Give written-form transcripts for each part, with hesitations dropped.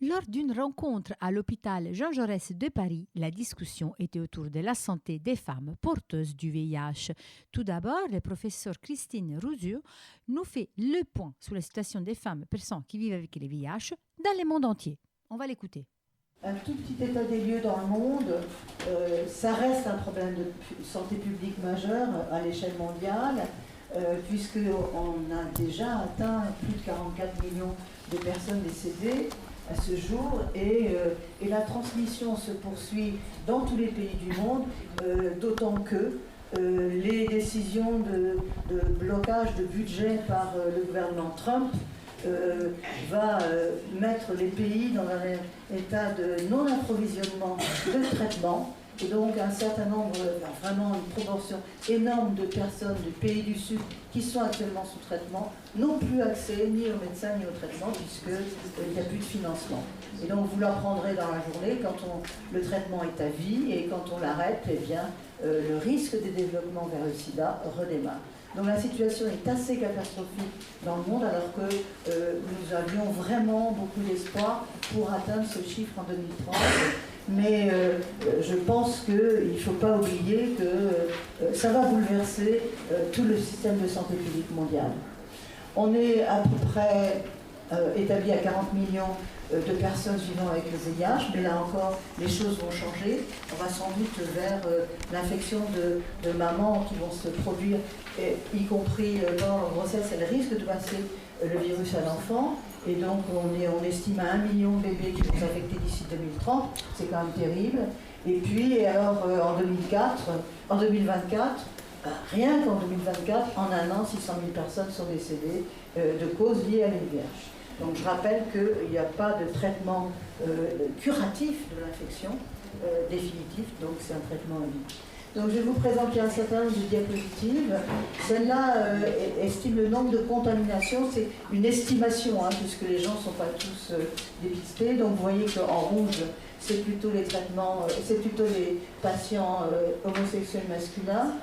Lors d'une rencontre à l'hôpital Jean Jaurès de Paris, la discussion était autour de la santé des femmes porteuses du VIH. Tout d'abord, le professeur Christine Rouzieux nous fait le point sur la situation des femmes personnes qui vivent avec le VIH dans le monde entier. On va l'écouter. Un tout petit état des lieux dans le monde, ça reste un problème de santé publique majeur à l'échelle mondiale, puisqu'on a déjà atteint plus de 44 millions de personnes décédées à ce jour, et la transmission se poursuit dans tous les pays du monde, d'autant que les décisions de blocage de budget par le gouvernement Trump va mettre les pays dans un état de non-approvisionnement de traitement. Et donc un certain nombre, vraiment une proportion énorme de personnes du pays du Sud qui sont actuellement sous traitement n'ont plus accès ni aux médecins ni au traitement puisqu'il n'y a plus de financement. Et donc vous l'apprendrez dans la journée, quand le traitement est à vie et quand on l'arrête, eh bien, le risque de développement vers le sida redémarre. Donc la situation est assez catastrophique dans le monde alors que nous avions vraiment beaucoup d'espoir pour atteindre ce chiffre en 2030. Mais je pense qu'il ne faut pas oublier que ça va bouleverser tout le système de santé publique mondial. On est à peu près établi à 40 millions de personnes vivant avec le VIH, mais là encore, les choses vont changer. On va sans doute vers l'infection de mamans qui vont se produire, y compris dans la grossesse, elles risquent de passer le virus à l'enfant. Et donc on estime à 1 million de bébés qui vont s'infecter d'ici 2030, c'est quand même terrible. Et puis alors en 2024, rien qu'en 2024, en un an, 600 000 personnes sont décédées de causes liées à l'VIH. Donc je rappelle qu'il n'y a pas de traitement curatif de l'infection définitif, donc c'est un traitement à vie. Donc je vais vous présenter un certain nombre de diapositives. Celle-là estime le nombre de contaminations, c'est une estimation, puisque les gens ne sont pas tous dépistés. Donc vous voyez qu'en rouge, c'est plutôt les traitements, c'est plutôt les patients homosexuels masculins.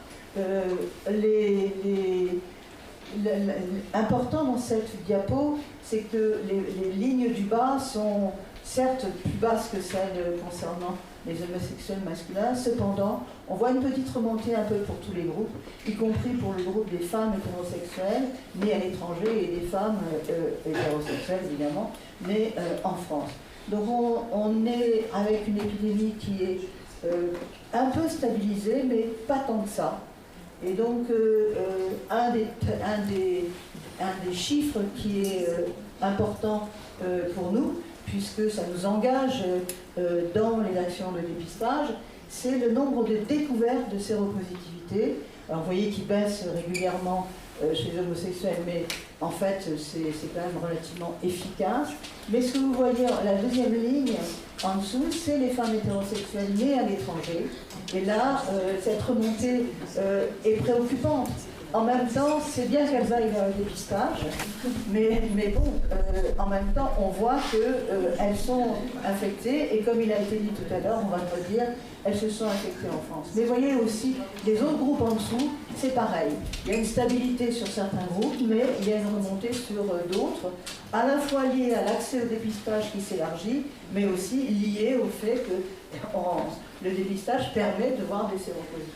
Important dans cette diapo, c'est que les lignes du bas sont certes plus basses que celles concernant les homosexuels masculins, cependant, on voit une petite remontée un peu pour tous les groupes, y compris pour le groupe des femmes hétérosexuelles, nées à l'étranger, et des femmes hétérosexuelles, évidemment, nées en France. Donc on est avec une épidémie qui est un peu stabilisée, mais pas tant que ça. Et donc, un des chiffres qui est important pour nous, puisque ça nous engage dans les actions de dépistage, c'est le nombre de découvertes de séropositivité. Alors, vous voyez qu'il baisse régulièrement chez les homosexuels, mais en fait, c'est quand même relativement efficace. Mais ce que vous voyez, la deuxième ligne en dessous, c'est les femmes hétérosexuelles nées à l'étranger. Et là, cette remontée est préoccupante. En même temps, c'est bien qu'elles aillent vers le dépistage, mais bon, en même temps, on voit qu'elles sont infectées, et comme il a été dit tout à l'heure, on va le dire, elles se sont infectées en France. Mais voyez aussi, les autres groupes en dessous, c'est pareil. Il y a une stabilité sur certains groupes, mais il y a une remontée sur d'autres, à la fois liée à l'accès au dépistage qui s'élargit, mais aussi liée au fait que le dépistage permet de voir des séropositifs.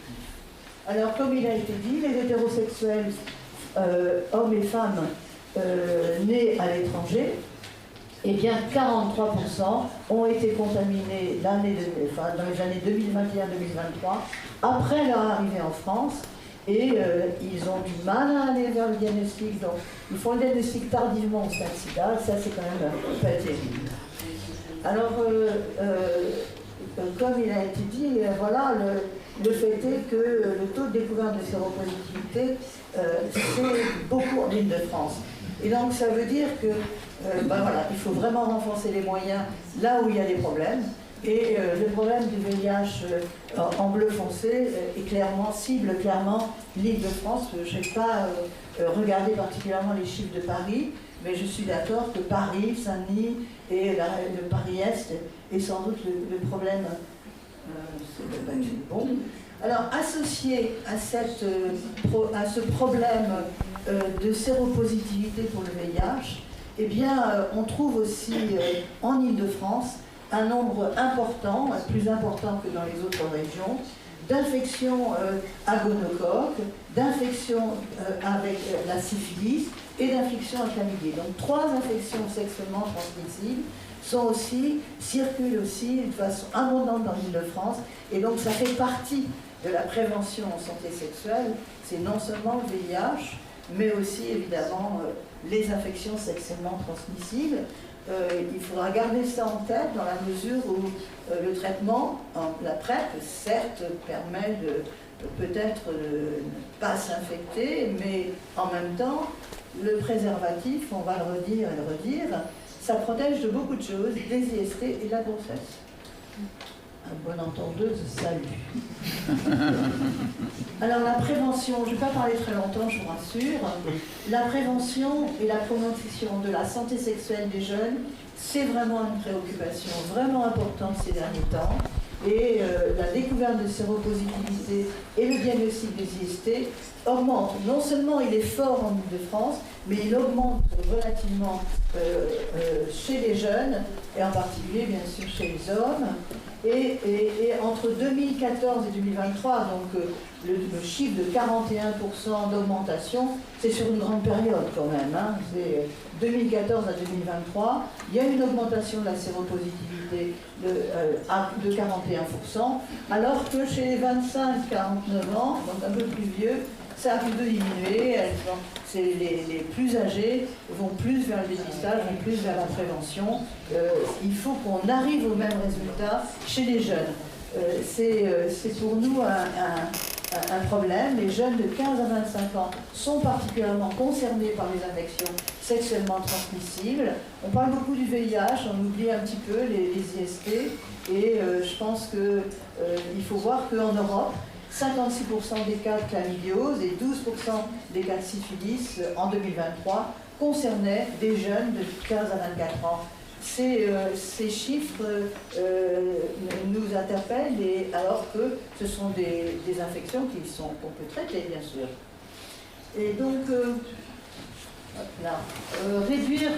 Alors, comme il a été dit, les hétérosexuels, hommes et femmes nés à l'étranger, eh bien 43% ont été contaminés dans les années 2021-2023, après leur arrivée en France, et ils ont du mal à aller vers le diagnostic, donc ils font le diagnostic tardivement au stade sida, ça c'est quand même pas terrible. Alors, comme il a été dit, voilà, le fait est que le taux de découverte de séropositivité, c'est beaucoup en Île-de-France. Et donc ça veut dire que voilà, il faut vraiment renforcer les moyens là où il y a des problèmes. Et le problème du VIH en bleu foncé cible clairement l'Île-de-France. Je n'ai pas regardé particulièrement les chiffres de Paris, mais je suis d'accord que Paris, Saint-Denis et le Paris-Est est sans doute le problème. Bon. Alors, associé à ce problème de séropositivité pour le VIH, eh bien, on trouve aussi en Île-de-France un nombre important, plus important que dans les autres régions, d'infections à gonocoque, d'infections avec la syphilis et d'infections à chlamydia. Donc 3 infections sexuellement transmissibles circulent aussi de façon abondante dans l'Île-de-France, et donc ça fait partie de la prévention en santé sexuelle. C'est non seulement le VIH, mais aussi évidemment les infections sexuellement transmissibles. Il faudra garder ça en tête dans la mesure où le traitement, la PrEP, certes, permet de peut-être ne pas s'infecter, mais en même temps, le préservatif, on va le redire et le redire, ça protège de beaucoup de choses, des IST et de la grossesse. Un bon entendeuse, salut. Alors la prévention, je ne vais pas parler très longtemps, je vous rassure. La prévention et la promotion de la santé sexuelle des jeunes, c'est vraiment une préoccupation vraiment importante ces derniers temps. Et la découverte de séropositivité et le diagnostic des IST augmente. Non seulement il est fort en Île-de-France, mais il augmente relativement chez les jeunes, et en particulier bien sûr chez les hommes. Et entre 2014 et 2023, donc le chiffre de 41% d'augmentation, c'est sur une grande période quand même, hein. C'est 2014 à 2023, il y a une augmentation de la séropositivité de 41%, alors que chez les 25-49 ans, donc un peu plus vieux, ça a plutôt diminué. Les plus âgés vont plus vers le dépistage, vont plus vers la prévention. Il faut qu'on arrive au même résultat chez les jeunes. C'est pour nous un problème. Les jeunes de 15 à 25 ans sont particulièrement concernés par les infections sexuellement transmissibles. On parle beaucoup du VIH, on oublie un petit peu les IST, et je pense qu'il faut voir qu'en Europe, 56% des cas de chlamydiose et 12% des cas de syphilis en 2023 concernaient des jeunes de 15 à 24 ans. Ces chiffres nous interpellent, alors que ce sont des infections qu'on peut traiter, bien sûr. Et donc, réduire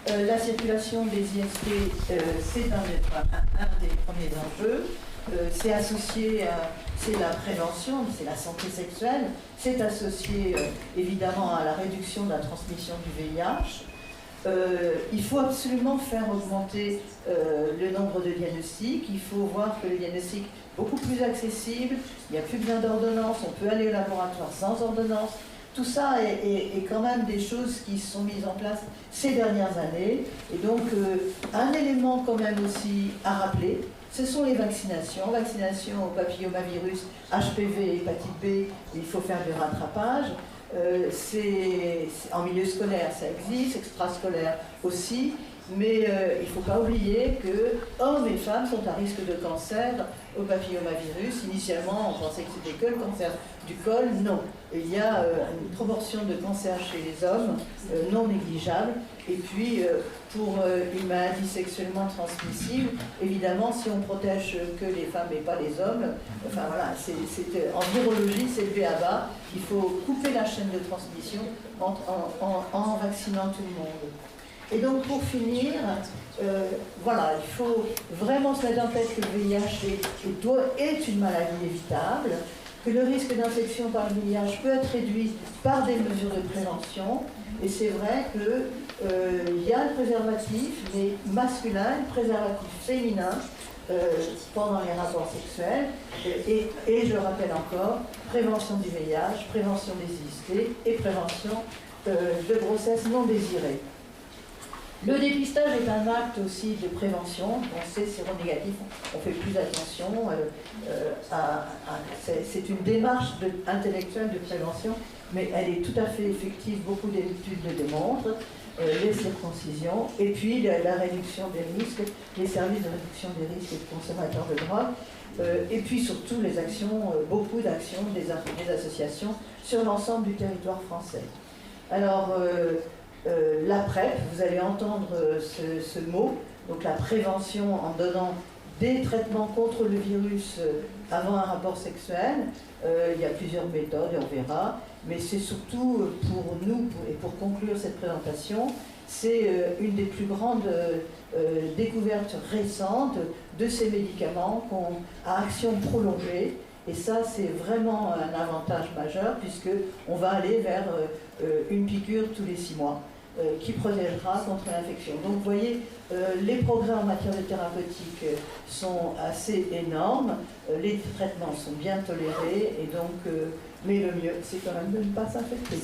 la circulation des IST, c'est un des premiers enjeux. C'est associé c'est la prévention, c'est la santé sexuelle, c'est associé évidemment à la réduction de la transmission du VIH. Il faut absolument faire augmenter le nombre de diagnostics, il faut voir que le diagnostic est beaucoup plus accessible, il n'y a plus besoin d'ordonnance, on peut aller au laboratoire sans ordonnance. Tout ça est quand même des choses qui sont mises en place ces dernières années. Et donc, un élément quand même aussi à rappeler, ce sont les vaccinations. Vaccination au papillomavirus, HPV, hépatite B, il faut faire du rattrapage. En milieu scolaire, ça existe, extrascolaire aussi. Mais il ne faut pas oublier que hommes et femmes sont à risque de cancer au papillomavirus. Initialement, on pensait que c'était que le cancer du col. Non. Il y a une proportion de cancer chez les hommes non négligeable. Et puis, pour une maladie sexuellement transmissible, évidemment, si on protège que les femmes et pas les hommes, enfin voilà, en virologie, c'est le b.a.-ba. Il faut couper la chaîne de transmission en vaccinant tout le monde. Et donc, pour finir, voilà, il faut vraiment se mettre en tête que le VIH est une maladie évitable, que le risque d'infection par le VIH peut être réduit par des mesures de prévention. Et c'est vrai qu'il y a le préservatif, mais masculin, le préservatif féminin, pendant les rapports sexuels. Et je rappelle encore, prévention du VIH, prévention des IST et prévention de grossesse non désirée. Le dépistage est un acte aussi de prévention. On sait séronégatif, on fait plus attention. C'est une démarche intellectuelle de prévention, mais elle est tout à fait effective. Beaucoup d'études le démontrent. Les circoncisions, et puis la réduction des risques, les services de réduction des risques de consommateurs de drogue, et puis surtout les actions, beaucoup d'actions des associations sur l'ensemble du territoire français. Alors, la PrEP, vous allez entendre ce mot, donc la prévention en donnant des traitements contre le virus avant un rapport sexuel. Il y a plusieurs méthodes et on verra, mais c'est surtout pour nous, et pour conclure cette présentation, C'est une des plus grandes découvertes récentes de ces médicaments à action prolongée. Et ça, c'est vraiment un avantage majeur puisqu'on va aller vers une piqûre tous les 6 mois qui protégera contre l'infection. Donc vous voyez, les progrès en matière de thérapeutique sont assez énormes, les traitements sont bien tolérés, et donc, mais le mieux, c'est quand même de ne pas s'infecter.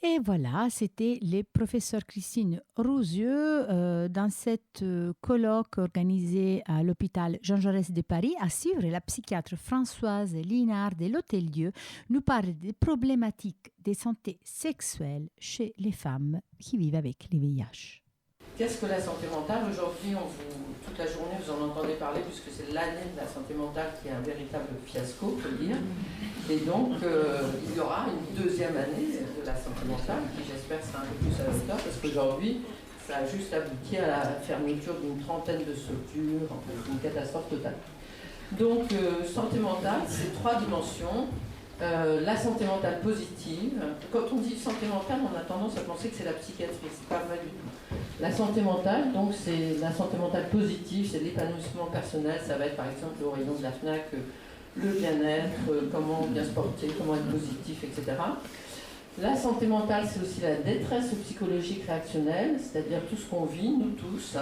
Et voilà, c'était les professeurs Christine Rouzieux dans cette colloque organisée à l'hôpital Jean Jaurès de Paris. À suivre, la psychiatre Françoise Linard de l'Hôtel-Dieu nous parle des problématiques de santé sexuelle chez les femmes qui vivent avec le VIH. Qu'est-ce que la santé mentale? Aujourd'hui, toute la journée, vous en entendez parler, puisque c'est l'année de la santé mentale qui est un véritable fiasco, faut dire. Et donc, il y aura une deuxième année de la santé mentale, qui j'espère sera un peu plus à la hauteur, parce qu'aujourd'hui, ça a juste abouti à la fermeture d'une trentaine de structures, en fait, une catastrophe totale. Donc, santé mentale, c'est 3 dimensions. La santé mentale positive. Quand on dit santé mentale, on a tendance à penser que c'est la psychiatrie. C'est pas vrai du tout. La santé mentale, donc c'est la santé mentale positive, c'est l'épanouissement personnel. Ça va être par exemple au rayon de la FNAC, le bien-être, comment bien se porter, comment être positif, etc. La santé mentale, c'est aussi la détresse psychologique réactionnelle, c'est-à-dire tout ce qu'on vit, nous tous,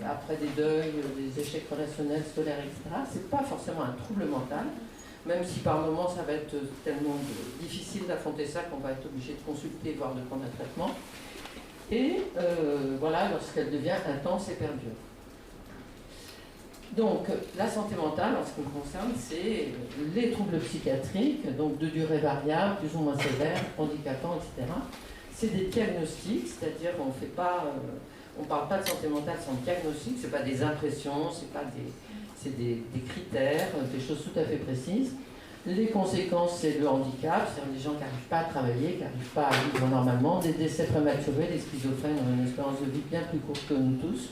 après des deuils, des échecs relationnels, scolaires, etc. C'est pas forcément un trouble mental. Même si par moments ça va être tellement difficile d'affronter ça qu'on va être obligé de consulter, voire de prendre un traitement. Et voilà, lorsqu'elle devient intense et perdure. Donc, la santé mentale, en ce qui me concerne, c'est les troubles psychiatriques, donc de durée variable, plus ou moins sévère, handicapants, etc. C'est des diagnostics, c'est-à-dire on fait pas, on parle pas de santé mentale sans diagnostic, c'est pas des impressions, c'est des critères, des choses tout à fait précises. Les conséquences, c'est le handicap, c'est-à-dire des gens qui n'arrivent pas à travailler, qui n'arrivent pas à vivre normalement, des décès prématurés, des schizophrènes ont une espérance de vie bien plus courte que nous tous,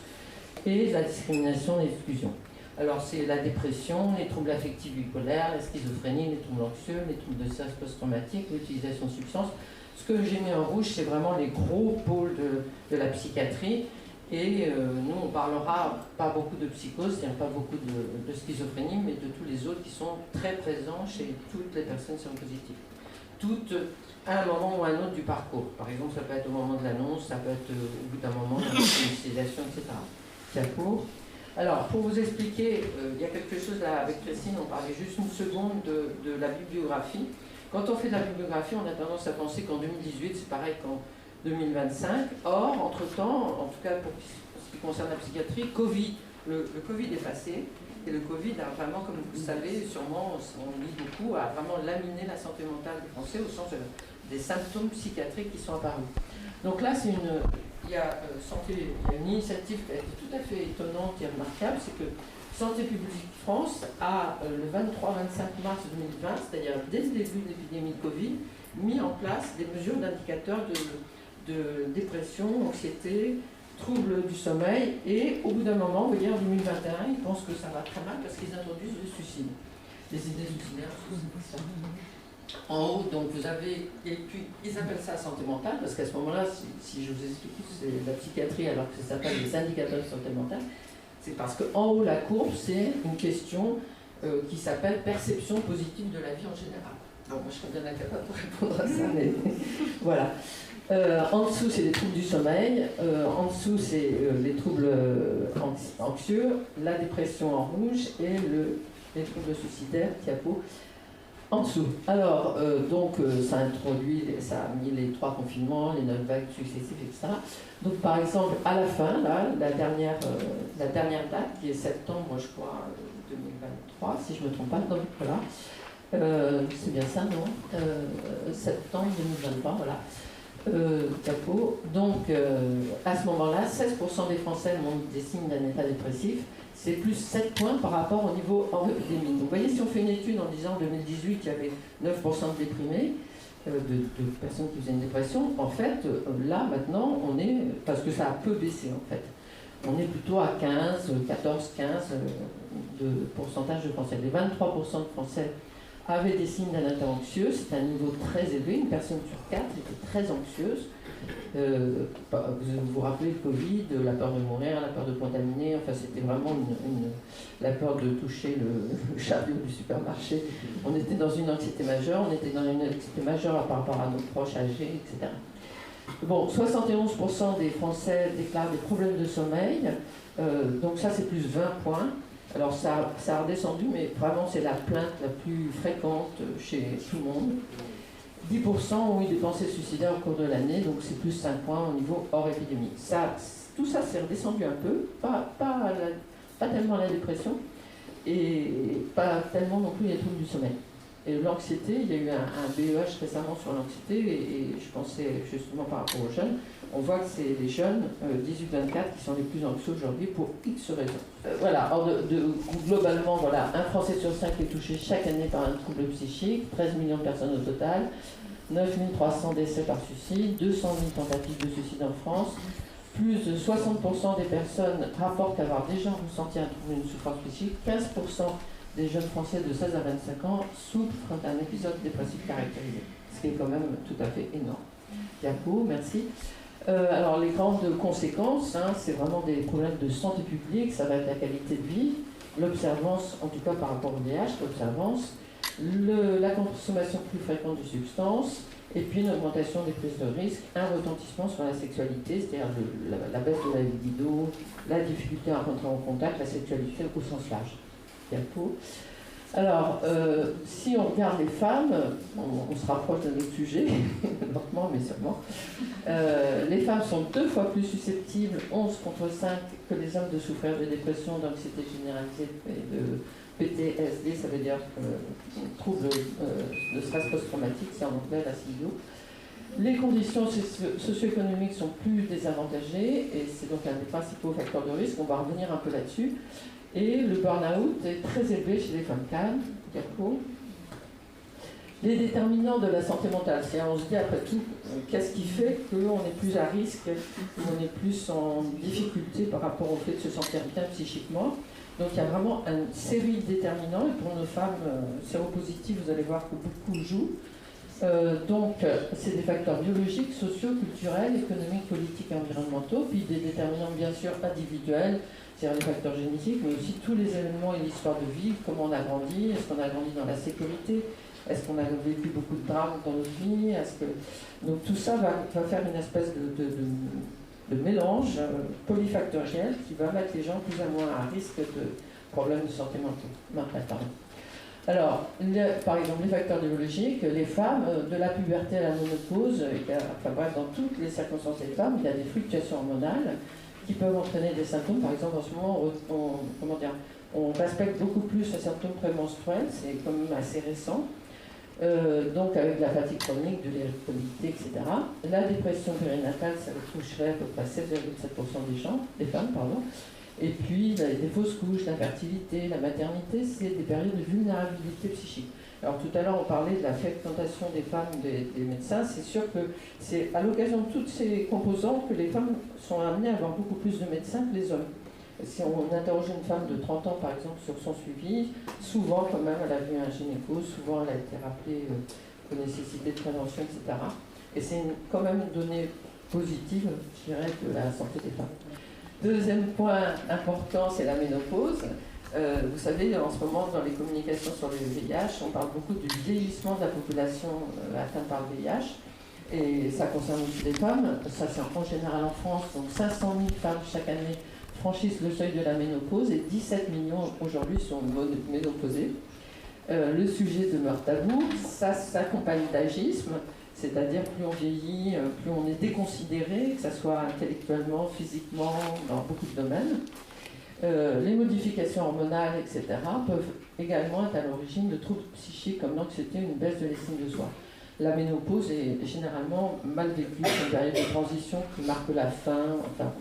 et la discrimination et l'exclusion. Alors c'est la dépression, les troubles affectifs bipolaires, la schizophrénie, les troubles anxieux, les troubles de stress post-traumatique, l'utilisation de substances. Ce que j'ai mis en rouge, c'est vraiment les gros pôles de la psychiatrie. Et nous, on parlera pas beaucoup de psychose, c'est-à-dire pas beaucoup de schizophrénie, mais de tous les autres qui sont très présents chez toutes les personnes séropositives. Toutes à un moment ou à un autre du parcours. Par exemple, ça peut être au moment de l'annonce, ça peut être au bout d'un moment dans l'utilisation, etc. qui a cours. Alors, pour vous expliquer, il y a quelque chose là avec Christine, on parlait juste une seconde de la bibliographie. Quand on fait de la bibliographie, on a tendance à penser qu'en 2018, c'est pareil qu'en 2025. Or, entre-temps, en tout cas pour ce qui concerne la psychiatrie, le Covid est passé. Et le Covid a vraiment, comme vous le savez, sûrement, on lit beaucoup, a vraiment laminé la santé mentale des Français au sens des symptômes psychiatriques qui sont apparus. Donc là, il y a une initiative qui a été tout à fait étonnante et remarquable, c'est que Santé publique France a, le 23-25 mars 2020, c'est-à-dire dès le début de l'épidémie de Covid, mis en place des mesures d'indicateurs de dépression, anxiété, troubles du sommeil, et au bout d'un moment, vous voyez, en 2021, ils pensent que ça va très mal parce qu'ils introduisent le suicide. Les idées suicidaires, c'est ça. En haut, donc vous avez, et puis ils appellent ça santé mentale, parce qu'à ce moment-là, si je vous explique, c'est la psychiatrie alors que ça s'appelle les indicateurs de santé mentale, c'est parce qu'en haut, la courbe, c'est une question qui s'appelle perception positive de la vie en général. Bon, moi je serais bien incapable de répondre à ça, mais voilà. En dessous, c'est les troubles du sommeil. En dessous, c'est les troubles anxieux, la dépression en rouge et les troubles suicidaires, diapo, en dessous. Alors, ça a mis les 3 confinements, les 9 vagues successives, etc. Donc, par exemple, à la fin, là, la dernière date, qui est septembre, je crois, 2023, si je ne me trompe pas, donc voilà. C'est bien ça, non septembre 2023, voilà. Capot. Donc, à ce moment-là, 16% des Français montrent des signes d'un état dépressif. C'est plus 7 points par rapport au niveau hors épidémie. Donc, vous voyez, si on fait une étude en disant en 2018, il y avait 9% de déprimés, de personnes qui faisaient une dépression, en fait, là, maintenant, on est, parce que ça a peu baissé, en fait, on est plutôt à 15, 14, 15 de pourcentage de Français. Les 23% de Français avaient des signes d'un état anxieux, c'est un niveau très élevé, une personne sur 4 était très anxieuse, Vous vous rappelez le Covid, la peur de mourir, la peur de contaminer, enfin c'était vraiment la peur de toucher le chariot du supermarché. On était dans une anxiété majeure, on était dans une anxiété majeure par rapport à nos proches âgés, etc. Bon, 71% des Français déclarent des problèmes de sommeil, donc ça c'est plus 20 points. Alors ça a redescendu, mais vraiment c'est la plainte la plus fréquente chez tout le monde. 10% ont eu des pensées suicidaires au cours de l'année, donc c'est plus 5 points au niveau hors épidémie. Tout ça s'est redescendu un peu, pas tellement la dépression, et pas tellement non plus les troubles du sommeil. Et l'anxiété, il y a eu un BEH récemment sur l'anxiété, et je pensais justement par rapport aux jeunes, on voit que c'est les jeunes 18-24 qui sont les plus anxieux aujourd'hui pour X raisons. Voilà, globalement, voilà, un Français sur 5 est touché chaque année par un trouble psychique, 13 millions de personnes au total, 9 300 décès par suicide, 200 000 tentatives de suicide en France, plus de 60% des personnes rapportent avoir déjà ressenti un trouble, une souffrance psychique, 15% des jeunes Français de 16 à 25 ans souffrent d'un épisode dépressif caractérisé, ce qui est quand même tout à fait énorme. Yaco, merci. Alors les grandes conséquences, c'est vraiment des problèmes de santé publique, ça va être la qualité de vie, l'observance, en tout cas par rapport au VIH, l'observance, la consommation plus fréquente de substances, et puis une augmentation des prises de risque, un retentissement sur la sexualité, c'est-à-dire la baisse de la libido, la difficulté à rentrer en contact, la sexualité au sens large. Yaco. Alors, si on regarde les femmes, on se rapproche de notre sujet, lentement mais sûrement. Les femmes sont 2 fois plus susceptibles, 11 contre 5, que les hommes de souffrir de dépression, d'anxiété généralisée et de PTSD, ça veut dire trouble de stress post-traumatique, c'est en anglais la CIO. Les conditions socio-économiques sont plus désavantagées, et c'est donc un des principaux facteurs de risque, on va revenir un peu là-dessus. Et le burn-out est très élevé chez les femmes calmes, Yaco. Les déterminants de la santé mentale, on se dit après tout, qu'est-ce qui fait qu'on est plus à risque, qu'on est plus en difficulté par rapport au fait de se sentir bien psychiquement. Donc il y a vraiment une série de déterminants, et pour nos femmes séropositives, vous allez voir que beaucoup jouent. Donc c'est des facteurs biologiques, sociaux, culturels, économiques, politiques et environnementaux, puis des déterminants bien sûr individuels, c'est-à-dire les facteurs génétiques, mais aussi tous les événements et l'histoire de vie, comment on a grandi, est-ce qu'on a grandi dans la sécurité, est-ce qu'on a vécu beaucoup de drames dans notre vie, donc tout ça va faire une espèce de mélange polyfactoriel qui va mettre les gens plus ou moins à risque de problèmes de santé mentale. Alors, par exemple, les facteurs biologiques, les femmes, de la puberté à la ménopause, enfin bref, dans toutes les circonstances des femmes, il y a des fluctuations hormonales qui peuvent entraîner des symptômes. Par exemple, en ce moment, on respecte beaucoup plus les symptômes prémenstruels, c'est quand même assez récent. Donc avec la fatigue chronique, de l'irritabilité, etc. La dépression périnatale, ça toucherait à peu près 7,7% des femmes. Et puis les fausses couches, l'infertilité, la maternité, c'est des périodes de vulnérabilité psychique. Alors tout à l'heure, on parlait de la fréquentation des femmes, des médecins. C'est sûr que c'est à l'occasion de toutes ces composantes que les femmes sont amenées à avoir beaucoup plus de médecins que les hommes. Si on interroge une femme de 30 ans, par exemple, sur son suivi, souvent, quand même, elle a vu un gynéco, souvent, elle a été rappelée aux nécessités de prévention, etc. Et c'est quand même une donnée positive, je dirais, de la santé des femmes. Deuxième point important, c'est la ménopause. Vous savez, en ce moment, dans les communications sur le VIH, on parle beaucoup du vieillissement de la population atteinte par le VIH. Et ça concerne aussi les femmes. Ça, c'est en général en France. Donc 500 000 femmes chaque année franchissent le seuil de la ménopause et 17 millions aujourd'hui sont ménopausées. Le sujet demeure tabou. Ça s'accompagne d'agisme, c'est-à-dire plus on vieillit, plus on est déconsidéré, que ce soit intellectuellement, physiquement, dans beaucoup de domaines. Les modifications hormonales, etc., peuvent également être à l'origine de troubles psychiques comme l'anxiété ou une baisse de l'estime de soi. La ménopause est généralement mal vécue, c'est une période de transition qui marque la fin, enfin,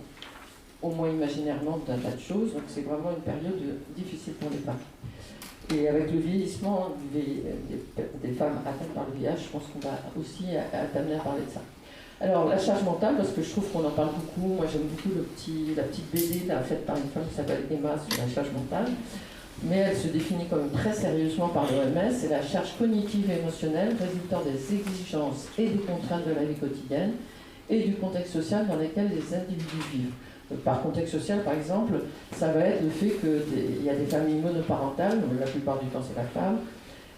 au moins imaginairement, d'un tas de choses, donc c'est vraiment une période difficile pour les femmes. Et avec le vieillissement des femmes atteintes par le VIH, je pense qu'on va aussi être amené à parler de ça. Alors, la charge mentale, parce que je trouve qu'on en parle beaucoup. Moi, j'aime beaucoup la petite BD là, faite par une femme qui s'appelle Emma sur la charge mentale. Mais elle se définit quand même très sérieusement par l'OMS. C'est la charge cognitive et émotionnelle résultant des exigences et des contraintes de la vie quotidienne et du contexte social dans lequel les individus vivent. Par contexte social, par exemple, ça va être le fait qu'il y a des familles monoparentales, la plupart du temps c'est la femme,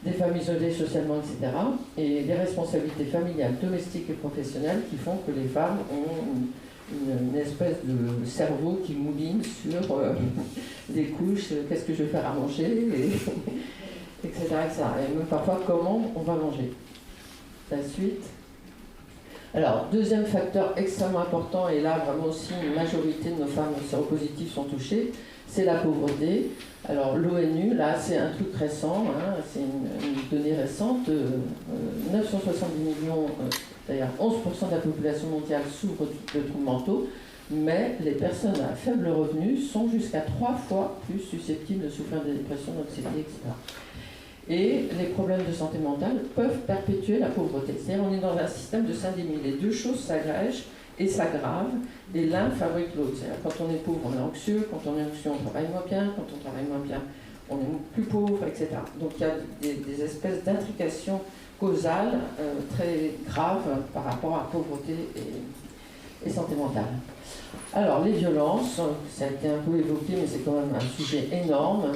des familles isolées socialement, etc. Et les responsabilités familiales, domestiques et professionnelles qui font que les femmes ont une espèce de cerveau qui mouline sur les couches, qu'est-ce que je vais faire à manger, etc., etc. Et même parfois comment on va manger. La suite. Alors, deuxième facteur extrêmement important, et là vraiment aussi une majorité de nos femmes séropositives sont touchées, c'est la pauvreté. Alors l'ONU, là c'est un truc récent, hein, c'est une donnée récente, 970 millions, d'ailleurs 11% de la population mondiale souffre de troubles mentaux, mais les personnes à faible revenu sont jusqu'à 3 fois plus susceptibles de souffrir de dépression, d'anxiété, etc. Et les problèmes de santé mentale peuvent perpétuer la pauvreté. C'est-à-dire on est dans un système de syndémie. Les deux choses s'agrègent et s'aggravent, et l'un fabrique l'autre. C'est-à-dire quand on est pauvre, on est anxieux, quand on est anxieux, on travaille moins bien, quand on travaille moins bien, on est plus pauvre, etc. Donc il y a des espèces d'intrications causales très graves par rapport à pauvreté et santé mentale. Alors les violences, ça a été un peu évoqué, mais c'est quand même un sujet énorme.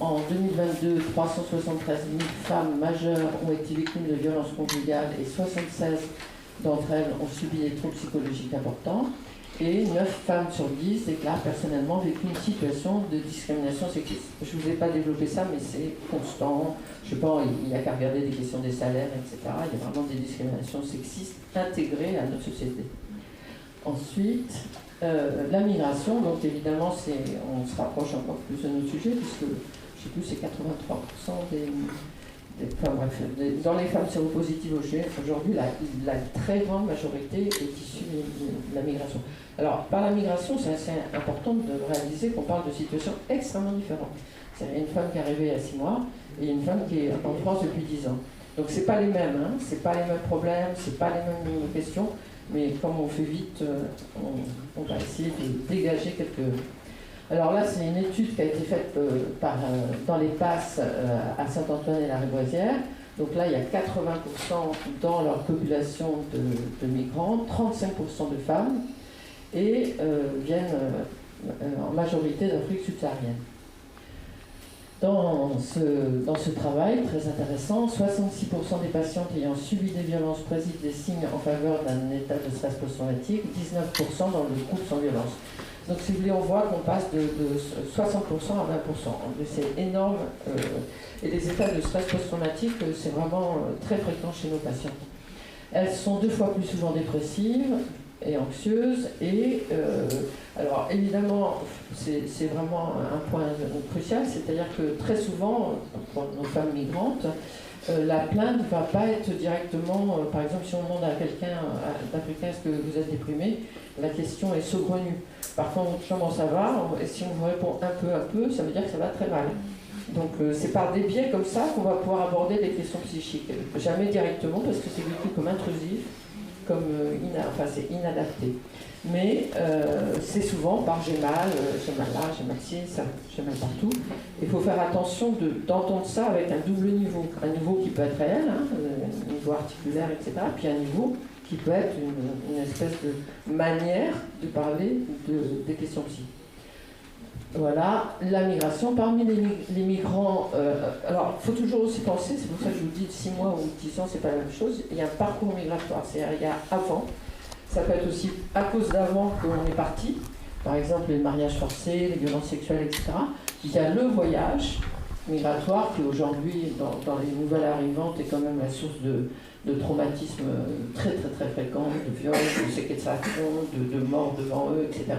En 2022, 373 000 femmes majeures ont été victimes de violences conjugales et 76 d'entre elles ont subi des troubles psychologiques importants. Et 9 femmes sur 10 déclarent personnellement vécu une situation de discrimination sexiste. Je ne vous ai pas développé ça, mais c'est constant. Je sais pas, il n'y a qu'à regarder des questions des salaires, etc. Il y a vraiment des discriminations sexistes intégrées à notre société. Ensuite, la migration, donc évidemment, on se rapproche encore plus de notre sujet, puisque, je ne sais plus, c'est 83% dans les femmes séropositives aujourd'hui, la très grande majorité est issue de la migration. Alors, par la migration, c'est assez important de réaliser qu'on parle de situations extrêmement différentes. C'est-à-dire une femme qui est arrivée il y a 6 mois et une femme qui est en France depuis 10 ans. Donc, ce n'est pas les mêmes, hein, ce n'est pas les mêmes problèmes, ce n'est pas les mêmes questions. Mais comme on fait vite, on va essayer de dégager quelques... Alors là, c'est une étude qui a été faite dans les PASS à Saint-Antoine et la Rivoisière. Donc là, il y a 80% dans leur population de migrants, 35% de femmes, et viennent en majorité d'Afrique subsaharienne. Dans ce travail très intéressant, 66% des patientes ayant subi des violences présentent des signes en faveur d'un état de stress post-traumatique, 19% dans le groupe sans violence. Donc si vous voulez, on voit qu'on passe de 60% à 20%. C'est énorme. Et les états de stress post-traumatique, c'est vraiment très fréquent chez nos patientes. Elles sont 2 fois plus souvent dépressives et anxieuses. Et alors évidemment, c'est vraiment un point crucial, c'est-à-dire que très souvent, pour nos femmes migrantes, la plainte ne va pas être directement, par exemple, si on demande à quelqu'un d'Africain est-ce que vous êtes déprimé, la question est saugrenue. Par contre, comment ça va? Et si on vous répond un peu, ça veut dire que ça va très mal. Donc c'est par des biais comme ça qu'on va pouvoir aborder les questions psychiques. Jamais directement parce que c'est vécu comme intrusif, comme c'est inadapté. Mais c'est souvent par j'ai mal là, j'ai mal ci, j'ai mal partout. Il faut faire attention d'entendre ça avec un double niveau. Un niveau qui peut être réel, un niveau articulaire, etc. Puis un niveau qui peut être une espèce de manière de parler des questions psy. Voilà, la migration. Parmi les migrants, alors il faut toujours aussi penser, c'est pour ça que je vous dis 6 mois ou 10 ans, c'est pas la même chose, il y a un parcours migratoire, c'est-à-dire il y a avant, ça peut être aussi à cause d'avant qu'on est parti, par exemple les mariages forcés, les violences sexuelles, etc. Il y a le voyage migratoire qui aujourd'hui, dans les nouvelles arrivantes, est quand même la source de traumatismes très très très fréquents, de viols, de séquestration, de morts devant eux, etc.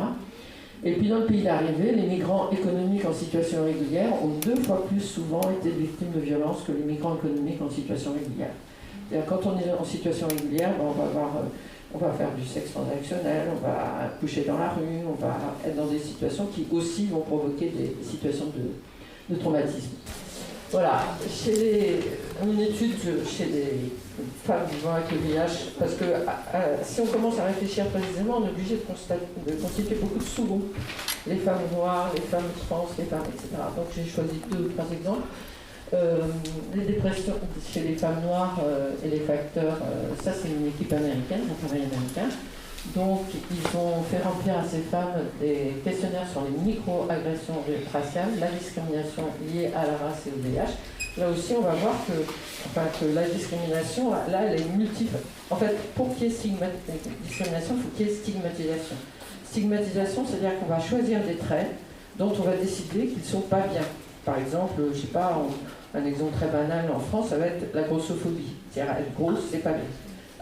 Et puis dans le pays d'arrivée, les migrants économiques en situation régulière ont 2 fois plus souvent été victimes de violences que les migrants économiques en situation régulière. C'est-à-dire, quand on est en situation régulière, on va faire du sexe transactionnel, on va coucher dans la rue, on va être dans des situations qui aussi vont provoquer des situations de traumatisme. Voilà, une étude chez les femmes vivant avec le VIH, parce que si on commence à réfléchir précisément, on est obligé de constituer beaucoup de sous-groupes. Les femmes noires, les femmes trans, les femmes, etc. Donc j'ai choisi 2 ou 3 exemples. Les dépressions chez les femmes noires et les facteurs, ça c'est une équipe américaine, un travail américain. Donc ils ont fait remplir à ces femmes des questionnaires sur les micro-agressions raciales, la discrimination liée à la race et au VIH. Là aussi on va voir que la discrimination, là elle est multiple. En fait, pour qu'il y ait discrimination, il faut qu'il y ait stigmatisation. Stigmatisation, c'est-à-dire qu'on va choisir des traits dont on va décider qu'ils ne sont pas bien. Par exemple, je ne sais pas, un exemple très banal en France, ça va être la grossophobie. C'est-à-dire être grosse, c'est pas bien.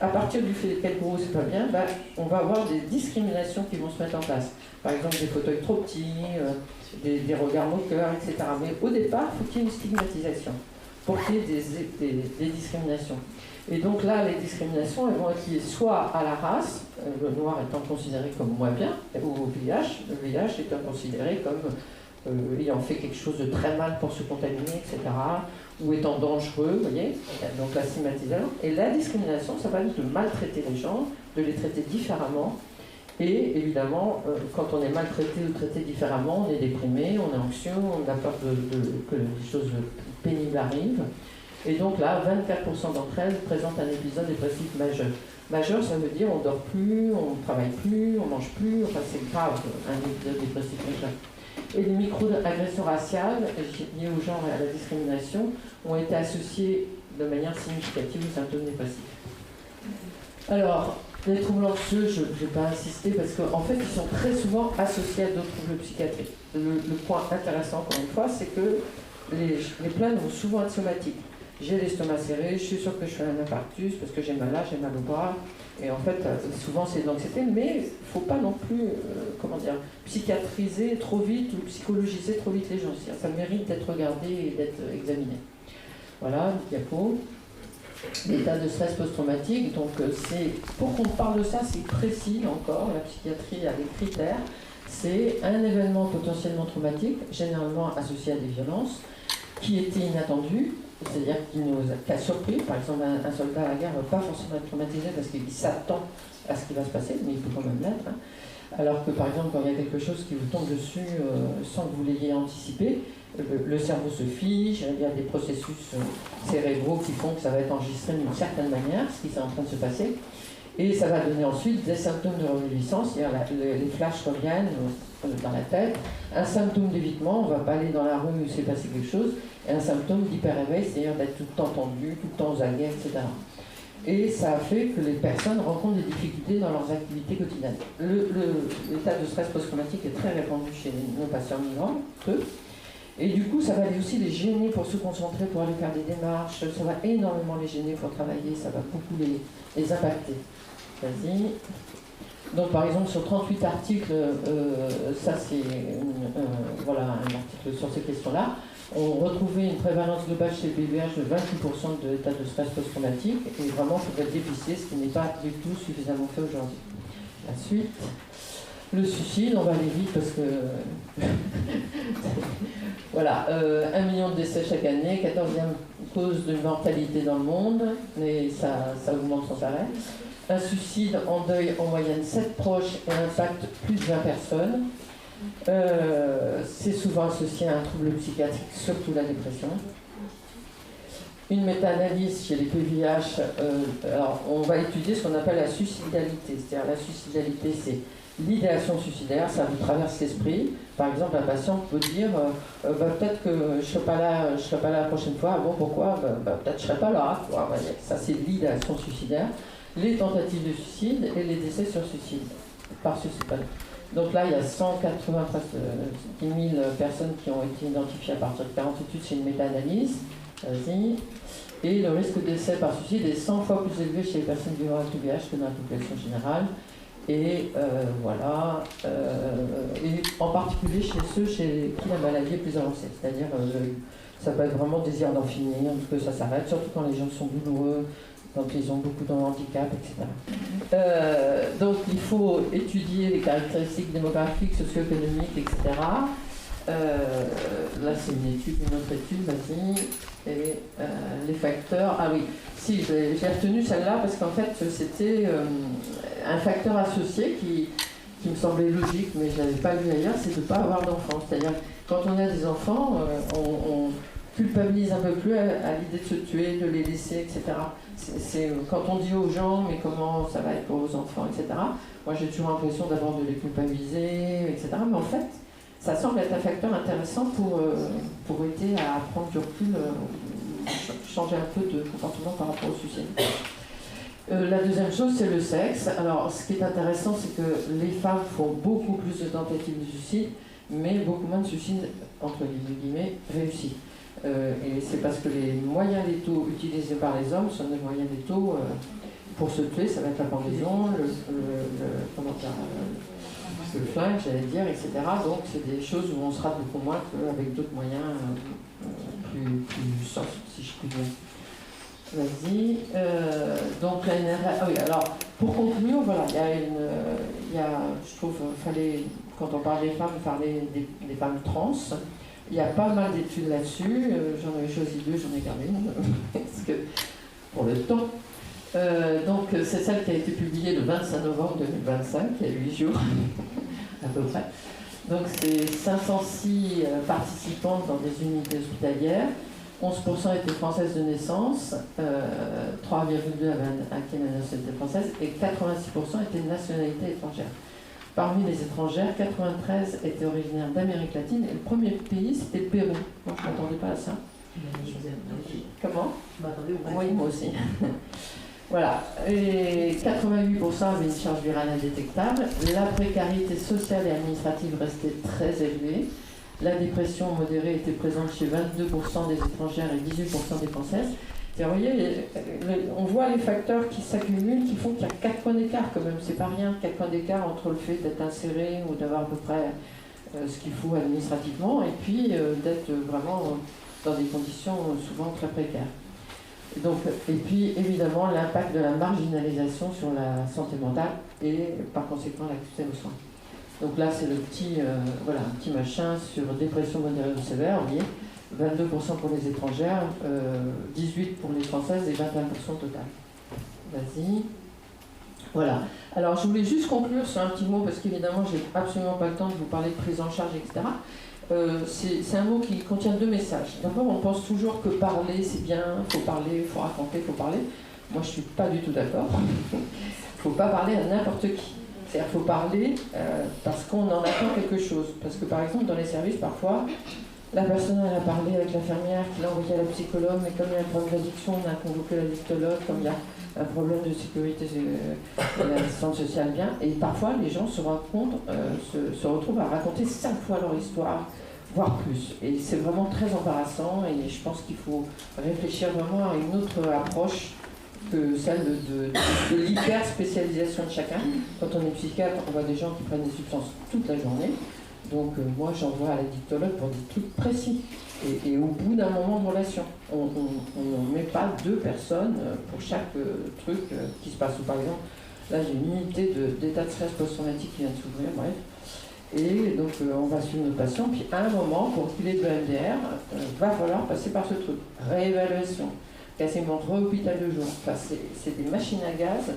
À partir du fait qu'être gros, c'est pas bien, on va avoir des discriminations qui vont se mettre en place. Par exemple, des fauteuils trop petits, des regards moqueurs, etc. Mais au départ, il faut qu'il y ait une stigmatisation pour qu'il y ait des discriminations. Et donc là, les discriminations, elles vont être liées soit à la race, le noir étant considéré comme moins bien, ou au VIH, le VIH étant considéré comme ayant fait quelque chose de très mal pour se contaminer, etc., ou étant dangereux, vous voyez, donc la stigmatisation. Et la discrimination, ça va être de maltraiter les gens, de les traiter différemment. Et évidemment, quand on est maltraité ou traité différemment, on est déprimé, on est anxieux, on a peur que les choses pénibles arrivent. Et donc là, 24% d'entre elles présentent un épisode dépressif majeur. Majeur, ça veut dire on ne dort plus, on ne travaille plus, on ne mange plus, enfin c'est grave, un épisode dépressif majeur. Et les micro-agressions raciales liées au genre et à la discrimination ont été associées de manière significative aux symptômes dépressifs. Alors, les troubles anxieux, je ne vais pas insister parce qu'en fait, ils sont très souvent associés à d'autres troubles psychiatriques. Le point intéressant, encore une fois, c'est que les plaintes vont souvent être somatiques. J'ai l'estomac serré, je suis sûre que je fais un infarctus parce que j'ai mal là, j'ai mal au bras. Et en fait, souvent c'est de l'anxiété, mais il ne faut pas non plus, psychiatriser trop vite ou psychologiser trop vite les gens. Ça mérite d'être regardé et d'être examiné. Voilà, diapo. L'état de stress post-traumatique, donc c'est, pour qu'on parle de ça, c'est précis encore, la psychiatrie a des critères. C'est un événement potentiellement traumatique, généralement associé à des violences, qui était inattendu, c'est-à-dire qui a surpris. Par exemple, un soldat à la guerre ne va pas forcément être traumatisé parce qu'il s'attend à ce qui va se passer, mais il peut quand même l'être. Hein. Alors que, par exemple, quand il y a quelque chose qui vous tombe dessus sans que vous l'ayez anticipé, le cerveau se fige, il y a des processus cérébraux qui font que ça va être enregistré d'une certaine manière, ce qui est en train de se passer. Et ça va donner ensuite des symptômes de réminiscence, c'est-à-dire les flashs reviennent dans la tête. Un symptôme d'évitement, on ne va pas aller dans la rue où il s'est passé quelque chose, et un symptôme d'hyper-éveil, c'est-à-dire d'être tout le temps tendu, tout le temps aux aguets, etc. Et ça a fait que les personnes rencontrent des difficultés dans leurs activités quotidiennes. L'état de stress post-traumatique est très répandu chez nos patients migrants, peu. Et du coup, ça va aussi les gêner pour se concentrer, pour aller faire des démarches, ça va énormément les gêner pour travailler, ça va beaucoup les impacter. Vas-y. Donc par exemple sur 38 articles, ça c'est voilà, un article sur ces questions-là, on retrouvait une prévalence globale chez le VIH de 28% de l'état de stress post-traumatique, et vraiment il faudrait dépister, ce qui n'est pas du tout suffisamment fait aujourd'hui. La suite. Le suicide, on va aller vite parce que... voilà, 1 million de décès chaque année, 14e cause de mortalité dans le monde, mais ça augmente sans arrêt. Un suicide en deuil en moyenne 7 proches et impacte plus de 20 personnes. C'est souvent associé à un trouble psychiatrique, surtout la dépression. Une méta-analyse chez les PVH, alors on va étudier ce qu'on appelle la suicidalité. C'est-à-dire la suicidalité, c'est l'idéation suicidaire, ça vous traverse l'esprit. Par exemple, un patient peut dire peut-être que je ne serai pas là la prochaine fois. Bon, pourquoi peut-être que je ne serai pas là. Ça, c'est l'idéation suicidaire. Les tentatives de suicide et les décès sur suicide, par suicide. Donc là, il y a 180 000 personnes qui ont été identifiées à partir de 40 études, c'est une méta-analyse. Vas-y. Et le risque de décès par suicide est 100 fois plus élevé chez les personnes vivant avec le VIH que dans la population générale. Et voilà, et en particulier chez ceux chez qui la maladie est plus avancée, c'est-à-dire ça peut être vraiment désir d'en finir, que ça s'arrête, surtout quand les gens sont douloureux, quand ils ont beaucoup de handicap, etc. Donc il faut étudier les caractéristiques démographiques, socio-économiques, etc. Là c'est une autre étude, vas-y. Et les facteurs, ah oui, si j'ai retenu celle-là parce qu'en fait c'était un facteur associé qui me semblait logique, mais je ne l'avais pas lu ailleurs, c'est de ne pas avoir d'enfants. C'est-à-dire quand on a des enfants, culpabilisent un peu plus à l'idée de se tuer, de les laisser, etc. Quand on dit aux gens, mais comment ça va être pour vos enfants, etc., moi j'ai toujours l'impression d'abord de les culpabiliser, etc. Mais en fait, ça semble être un facteur intéressant pour aider à prendre du recul, changer un peu de comportement par rapport au suicide. La deuxième chose, c'est le sexe. Alors, ce qui est intéressant, c'est que les femmes font beaucoup plus de tentatives de suicide, mais beaucoup moins de suicides, entre guillemets, réussis. Et c'est parce que les moyens létaux utilisés par les hommes sont des moyens létaux pour se tuer. Ça va être la pendaison, le flingue, j'allais dire, etc. Donc, c'est des choses où on sera beaucoup moins qu'avec d'autres moyens plus soft, si je puis dire. Vas-y. Donc la NRA. Ah oui, alors pour conclure, voilà, je trouve, quand on parle des femmes, parler des femmes trans. Il y a pas mal d'études là-dessus. J'en avais choisi 2, j'en ai gardé une, parce que pour le temps. Donc c'est celle qui a été publiée le 25 novembre 2025, il y a 8 jours à peu près. Donc c'est 506 participantes dans des unités hospitalières. 11% étaient françaises de naissance, 3,2% avaient acquis la nationalité française et 86% étaient de nationalité étrangère. Parmi les étrangères, 93 étaient originaires d'Amérique latine et le premier pays c'était le Pérou. Moi je ne m'attendais pas à ça. Comment ? Oui, moi aussi. Voilà. Et 88% avaient une charge virale indétectable. La précarité sociale et administrative restait très élevée. La dépression modérée était présente chez 22% des étrangères et 18% des françaises. Et vous voyez, on voit les facteurs qui s'accumulent, qui font qu'il y a 4 points d'écart quand même. C'est pas rien, 4 points d'écart entre le fait d'être inséré ou d'avoir à peu près ce qu'il faut administrativement et puis d'être vraiment dans des conditions souvent très précaires. Et puis évidemment l'impact de la marginalisation sur la santé mentale et par conséquent l'accès aux soins. Donc là, c'est le petit, un petit machin sur dépression modérée ou sévère, vous voyez, 22% pour les étrangères, 18% pour les françaises et 21% total. Vas-y. Voilà. Alors, je voulais juste conclure sur un petit mot, parce qu'évidemment, j'ai absolument pas le temps de vous parler de prise en charge, etc. C'est un mot qui contient 2 messages. D'abord, on pense toujours que parler, c'est bien, il faut parler, il faut raconter, il faut parler. Moi, je ne suis pas du tout d'accord. Il ne faut pas parler à n'importe qui. C'est-à-dire qu'il faut parler parce qu'on en attend quelque chose. Parce que par exemple, dans les services, parfois, la personne elle a parlé avec l'infirmière qui l'a envoyé à la psychologue, mais comme il y a un problème d'addiction, on a convoqué la dictologue, comme il y a un problème de sécurité, l'assistante sociale vient. Et parfois, les gens se retrouvent à raconter 5 fois leur histoire, voire plus. Et c'est vraiment très embarrassant et je pense qu'il faut réfléchir vraiment à une autre approche que celle de l'hyper-spécialisation de chacun. Quand on est psychiatre, on voit des gens qui prennent des substances toute la journée. Donc moi, j'envoie à la dictologue pour des trucs précis. Et au bout d'un moment de relation, on ne met pas 2 personnes pour chaque truc qui se passe. Ou par exemple, là, j'ai une unité d'état de stress post-traumatique qui vient de s'ouvrir, bref. Et donc, on va suivre nos patients. Puis à un moment, pour qu'il ait de l'EMDR, va falloir passer par ce truc. Réévaluation. Quasiment re-hôpital de jour. Enfin, c'est des machines à gaz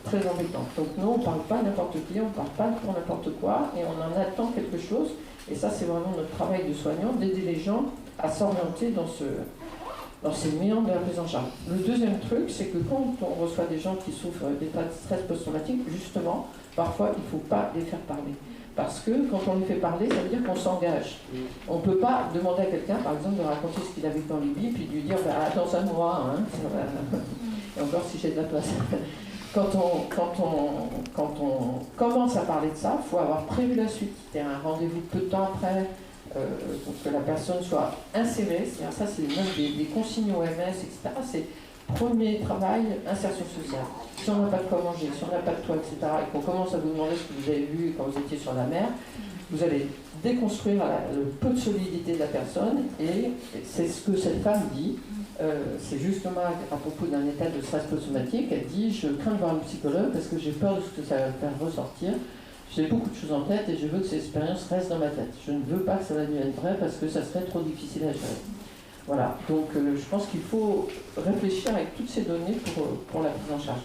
très embêtantes. Donc nous, on ne parle pas n'importe qui, on ne parle pas pour n'importe quoi, et on en attend quelque chose. Et ça, c'est vraiment notre travail de soignant, d'aider les gens à s'orienter dans ces méandres de la prise en charge. Le deuxième truc, c'est que quand on reçoit des gens qui souffrent d'état de stress post-traumatique, justement, parfois, il ne faut pas les faire parler. Parce que quand on les fait parler, ça veut dire qu'on s'engage. On ne peut pas demander à quelqu'un, par exemple, de raconter ce qu'il a vécu en Libye, puis de lui dire attends à moi, hein. Et encore si j'ai de la place. Quand on commence à parler de ça, il faut avoir prévu la suite. Il y a un rendez-vous peu de temps après, pour que la personne soit insérée. C'est-à-dire ça, c'est même des consignes OMS, etc. C'est premier travail, insertion sociale. Si on n'a pas de quoi manger, si on n'a pas de toit, etc., et qu'on commence à vous demander ce que vous avez vu quand vous étiez sur la mer, vous allez déconstruire le peu de solidité de la personne, et c'est ce que cette femme dit. C'est justement à propos d'un état de stress post-traumatique. Elle dit « Je crains de voir un psychologue parce que j'ai peur de ce que ça va faire ressortir. J'ai beaucoup de choses en tête et je veux que ces expériences restent dans ma tête. Je ne veux pas que ça devienne vrai parce que ça serait trop difficile à gérer. » Voilà, donc je pense qu'il faut réfléchir avec toutes ces données pour la prise en charge.